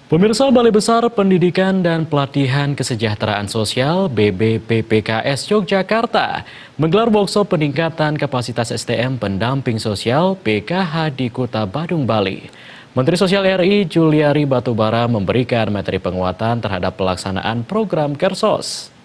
Pemirsa, Balai Besar Pendidikan dan Pelatihan Kesejahteraan Sosial BBPPKS Yogyakarta menggelar workshop peningkatan kapasitas SDM pendamping sosial PKH di Kota Badung, Bali. Menteri Sosial RI Juliari Batubara memberikan materi penguatan terhadap pelaksanaan program Kersos.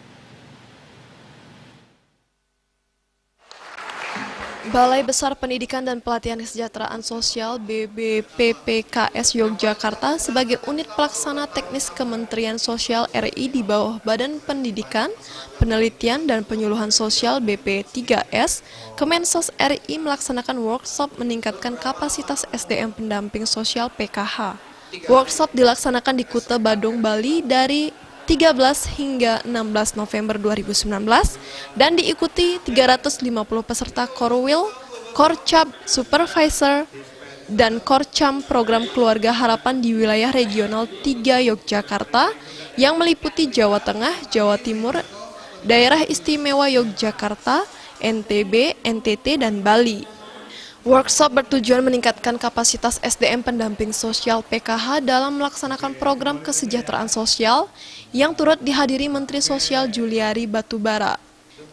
Balai Besar Pendidikan dan Pelatihan Kesejahteraan Sosial BBPPKS Yogyakarta sebagai unit pelaksana teknis Kementerian Sosial RI di bawah Badan Pendidikan, Penelitian dan Penyuluhan Sosial BP3S, Kemensos RI melaksanakan workshop meningkatkan kapasitas SDM pendamping sosial PKH. Workshop dilaksanakan di Kuta Badung, Bali dari 13 hingga 16 November 2019 dan diikuti 350 peserta Korwil, Korcap, Supervisor, dan Korcam Program Keluarga Harapan di wilayah regional 3 Yogyakarta yang meliputi Jawa Tengah, Jawa Timur, Daerah Istimewa Yogyakarta, NTB, NTT, dan Bali. Workshop bertujuan meningkatkan kapasitas SDM pendamping sosial PKH dalam melaksanakan program kesejahteraan sosial yang turut dihadiri Menteri Sosial Juliari Batubara.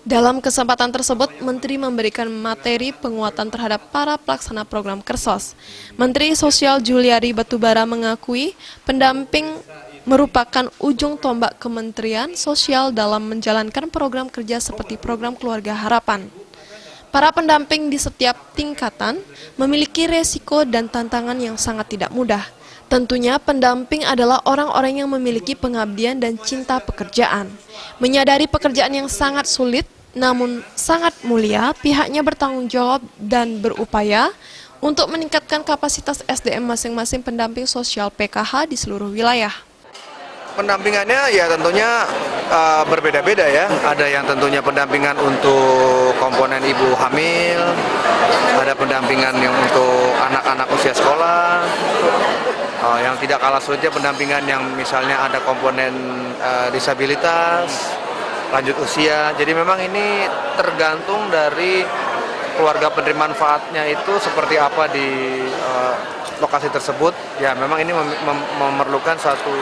Dalam kesempatan tersebut, Menteri memberikan materi penguatan terhadap para pelaksana program Kersos. Menteri Sosial Juliari Batubara mengakui pendamping merupakan ujung tombak Kementerian Sosial dalam menjalankan program kerja seperti program Keluarga Harapan. Para pendamping di setiap tingkatan memiliki resiko dan tantangan yang sangat tidak mudah. Tentunya pendamping adalah orang-orang yang memiliki pengabdian dan cinta pekerjaan. Menyadari pekerjaan yang sangat sulit, namun sangat mulia, pihaknya bertanggung jawab dan berupaya untuk meningkatkan kapasitas SDM masing-masing pendamping sosial PKH di seluruh wilayah. Pendampingannya ya tentunya berbeda-beda ya. Ada yang tentunya pendampingan untuk komponen ibu hamil, ada pendampingan yang untuk anak-anak usia sekolah, yang tidak kalah sulitnya pendampingan yang misalnya ada komponen disabilitas, lanjut usia. Jadi memang ini tergantung dari keluarga penerima manfaatnya itu seperti apa di lokasi tersebut. Ya memang ini memerlukan satu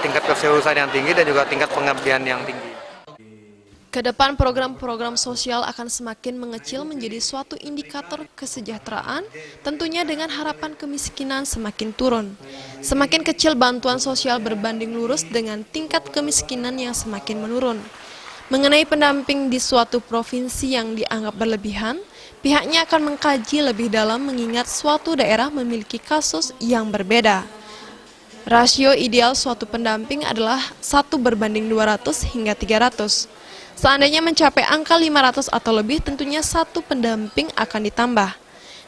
tingkat keseriusan yang tinggi dan juga tingkat pengabdian yang tinggi. Kedepan program-program sosial akan semakin mengecil menjadi suatu indikator kesejahteraan, tentunya dengan harapan kemiskinan semakin turun. Semakin kecil bantuan sosial berbanding lurus dengan tingkat kemiskinan yang semakin menurun. Mengenai pendamping di suatu provinsi yang dianggap berlebihan, pihaknya akan mengkaji lebih dalam mengingat suatu daerah memiliki kasus yang berbeda. Rasio ideal suatu pendamping adalah 1:200 hingga 300. Seandainya mencapai angka 500 atau lebih, tentunya satu pendamping akan ditambah.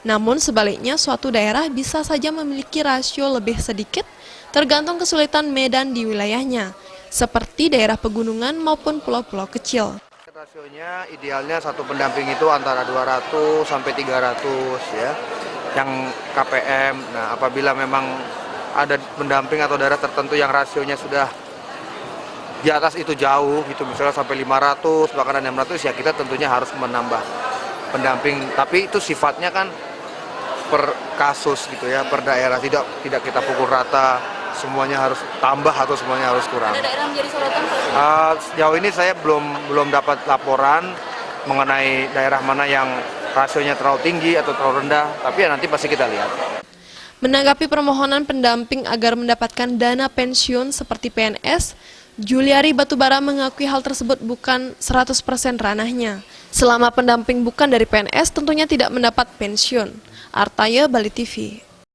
Namun sebaliknya, suatu daerah bisa saja memiliki rasio lebih sedikit, tergantung kesulitan medan di wilayahnya, seperti daerah pegunungan maupun pulau-pulau kecil. Rasionya idealnya satu pendamping itu antara 200 sampai 300 ya, yang KPM. Nah, apabila memang ada pendamping atau daerah tertentu yang rasionya sudah di atas itu jauh gitu, misalnya sampai 500 bahkan 600, ya kita tentunya harus menambah pendamping, tapi itu sifatnya kan per kasus gitu ya, per daerah, tidak kita pukul rata semuanya harus tambah atau semuanya harus kurang. Ada daerah menjadi sorotan? Sejauh ini saya belum dapat laporan mengenai daerah mana yang rasionya terlalu tinggi atau terlalu rendah, tapi ya nanti pasti kita lihat. Menanggapi permohonan pendamping agar mendapatkan dana pensiun seperti PNS, Juliari Batubara mengakui hal tersebut bukan 100% ranahnya. Selama pendamping bukan dari PNS, tentunya tidak mendapat pensiun. Artaya, Bali TV.